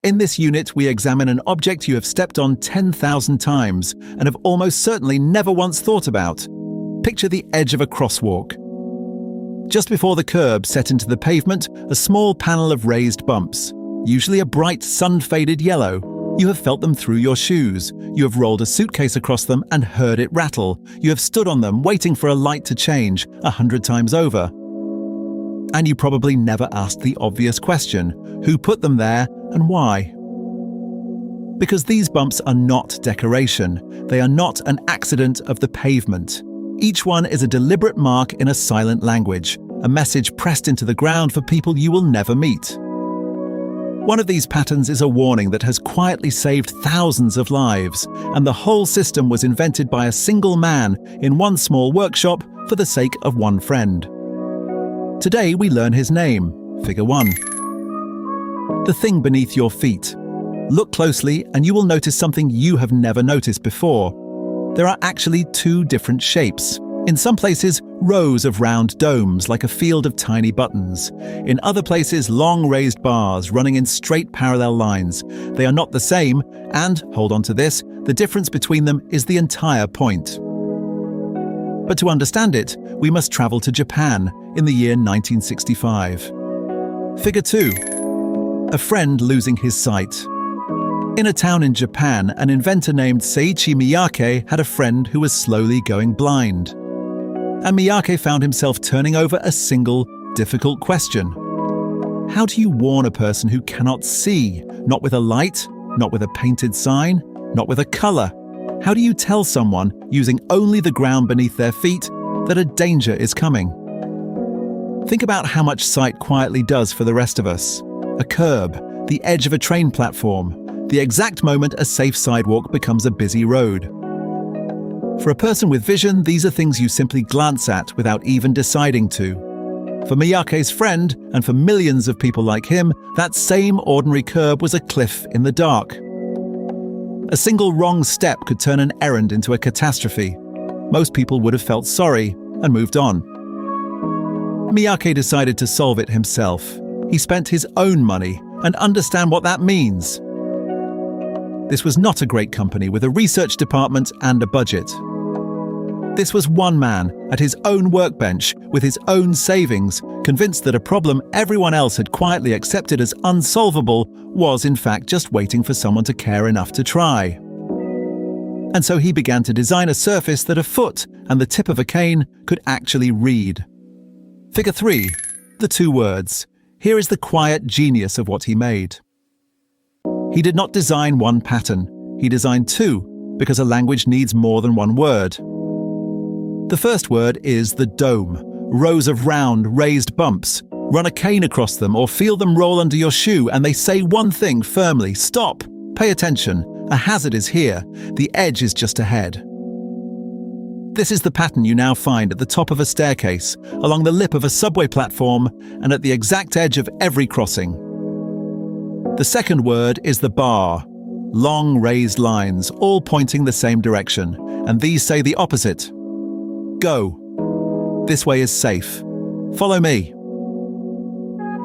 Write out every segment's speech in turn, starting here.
In this unit, we examine an object you have stepped on 10,000 times and have almost certainly never once thought about. Picture the edge of a crosswalk. Just before the curb set into the pavement, a small panel of raised bumps, usually a bright sun-faded yellow. You have felt them through your shoes. You have rolled a suitcase across them and heard it rattle. You have stood on them waiting for a light to change 100 times over. And you probably never asked the obvious question: who put them there and why? Because these bumps are not decoration. They are not an accident of the pavement. Each one is a deliberate mark in a silent language, a message pressed into the ground for people you will never meet. One of these patterns is a warning that has quietly saved thousands of lives, and the whole system was invented by a single man in one small workshop for the sake of one friend. Today we learn his name, Figure 1. The thing beneath your feet. Look closely and you will notice something you have never noticed before. There are actually two different shapes. In some places, rows of round domes like a field of tiny buttons. In other places, long raised bars running in straight parallel lines. They are not the same, and, hold on to this, the difference between them is the entire point. But to understand it, we must travel to Japan in the year 1965. Figure 2. A friend losing his sight. In a town in Japan, an inventor named Seiichi Miyake had a friend who was slowly going blind. And Miyake found himself turning over a single, difficult question. How do you warn a person who cannot see? Not with a light, not with a painted sign, not with a color. How do you tell someone, using only the ground beneath their feet, that a danger is coming? Think about how much sight quietly does for the rest of us. A curb, the edge of a train platform, the exact moment a safe sidewalk becomes a busy road. For a person with vision, these are things you simply glance at without even deciding to. For Miyake's friend, and for millions of people like him, that same ordinary curb was a cliff in the dark. A single wrong step could turn an errand into a catastrophe. Most people would have felt sorry and moved on. Miyake decided to solve it himself. He spent his own money, and understand what that means. This was not a great company with a research department and a budget. This was one man at his own workbench with his own savings, convinced that a problem everyone else had quietly accepted as unsolvable was in fact just waiting for someone to care enough to try. And so he began to design a surface that a foot and the tip of a cane could actually read. Figure 3. The two words. Here is the quiet genius of what he made. He did not design one pattern. He designed two, because a language needs more than one word. The first word is the dome. Rows of round, raised bumps. Run a cane across them or feel them roll under your shoe and they say one thing firmly: stop, pay attention, a hazard is here, the edge is just ahead. This is the pattern you now find at the top of a staircase, along the lip of a subway platform, and at the exact edge of every crossing. The second word is the bar. Long raised lines, all pointing the same direction, and these say the opposite. Go. This way is safe. Follow me.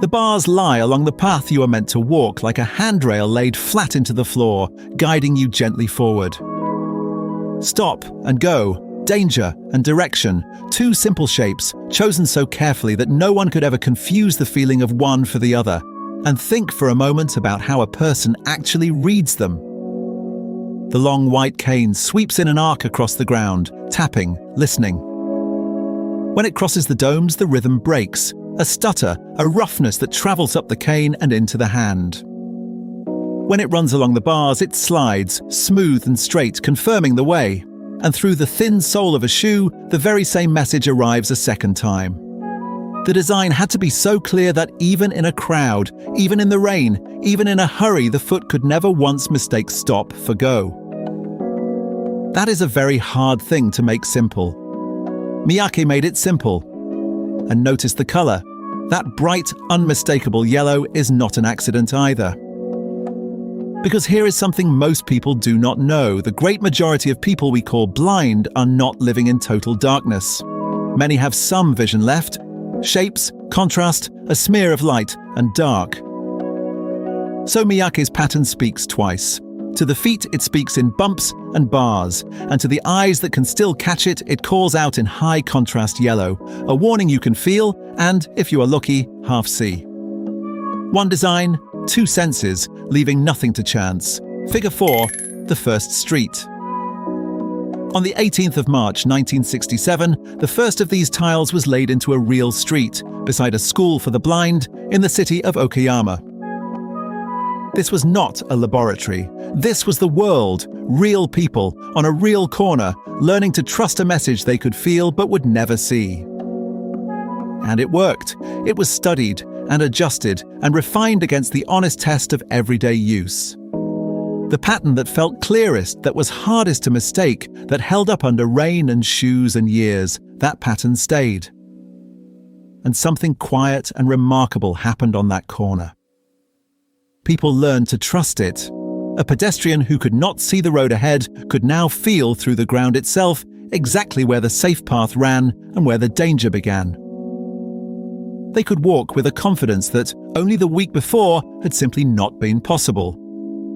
The bars lie along the path you are meant to walk, like a handrail laid flat into the floor, guiding you gently forward. Stop and go, danger and direction, two simple shapes, chosen so carefully that no one could ever confuse the feeling of one for the other. And think for a moment about how a person actually reads them. The long white cane sweeps in an arc across the ground, tapping, listening. When it crosses the domes, the rhythm breaks. A stutter, a roughness that travels up the cane and into the hand. When it runs along the bars, it slides, smooth and straight, confirming the way. And through the thin sole of a shoe, the very same message arrives a second time. The design had to be so clear that even in a crowd, even in the rain, even in a hurry, the foot could never once mistake stop for go. That is a very hard thing to make simple. Miyake made it simple. And notice the color. That bright, unmistakable yellow is not an accident either. Because here is something most people do not know. The great majority of people we call blind are not living in total darkness. Many have some vision left. Shapes, contrast, a smear of light and dark. So Miyake's pattern speaks twice. To the feet, it speaks in bumps and bars, and to the eyes that can still catch it, it calls out in high contrast yellow, a warning you can feel and, if you are lucky, half see. One design, two senses, leaving nothing to chance. Figure 4, the first street. On the 18th of March 1967, the first of these tiles was laid into a real street, beside a school for the blind, in the city of Okayama. This was not a laboratory. This was the world, real people, on a real corner, learning to trust a message they could feel but would never see. And it worked. It was studied and adjusted and refined against the honest test of everyday use. The pattern that felt clearest, that was hardest to mistake, that held up under rain and shoes and years, that pattern stayed. And something quiet and remarkable happened on that corner. People learned to trust it. A pedestrian who could not see the road ahead could now feel through the ground itself exactly where the safe path ran and where the danger began. They could walk with a confidence that only the week before had simply not been possible.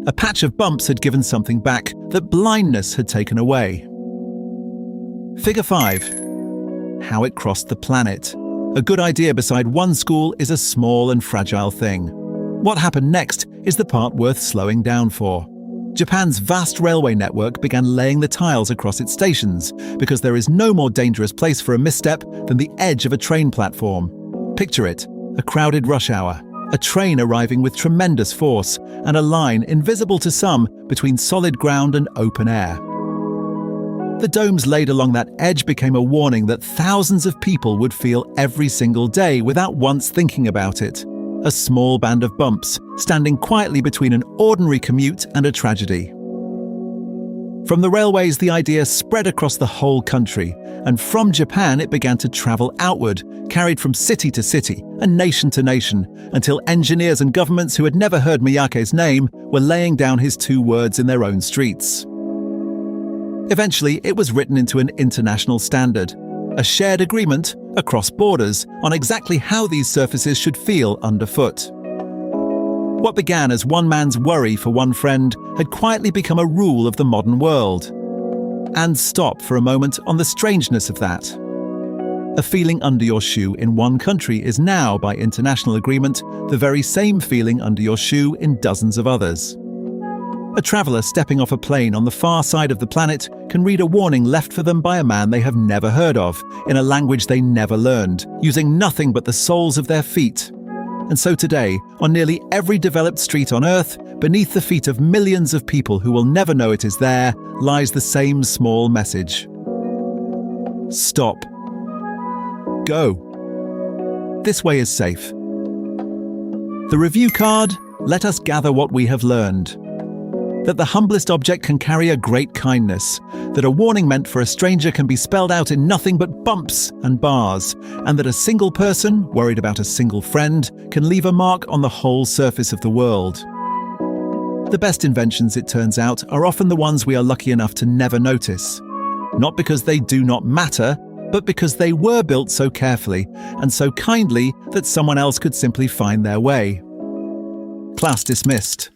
A patch of bumps had given something back that blindness had taken away. Figure 5. How it crossed the planet. A good idea beside one school is a small and fragile thing. What happened next is the part worth slowing down for. Japan's vast railway network began laying the tiles across its stations because there is no more dangerous place for a misstep than the edge of a train platform. Picture it, a crowded rush hour, a train arriving with tremendous force, and a line invisible to some between solid ground and open air. The domes laid along that edge became a warning that thousands of people would feel every single day without once thinking about it. A small band of bumps, standing quietly between an ordinary commute and a tragedy. From the railways, the idea spread across the whole country, and from Japan it began to travel outward, carried from city to city and nation to nation, until engineers and governments who had never heard Miyake's name were laying down his two words in their own streets. Eventually, it was written into an international standard, a shared agreement across borders on exactly how these surfaces should feel underfoot. What began as one man's worry for one friend had quietly become a rule of the modern world. And stop for a moment on the strangeness of that. A feeling under your shoe in one country is now, by international agreement, the very same feeling under your shoe in dozens of others. A traveller stepping off a plane on the far side of the planet can read a warning left for them by a man they have never heard of, in a language they never learned, using nothing but the soles of their feet. And so today, on nearly every developed street on Earth, beneath the feet of millions of people who will never know it is there, lies the same small message. Stop. Go. This way is safe. The review card: let us gather what we have learned. That the humblest object can carry a great kindness, that a warning meant for a stranger can be spelled out in nothing but bumps and bars, and that a single person, worried about a single friend, can leave a mark on the whole surface of the world. The best inventions, it turns out, are often the ones we are lucky enough to never notice. Not because they do not matter, but because they were built so carefully and so kindly that someone else could simply find their way. Class dismissed.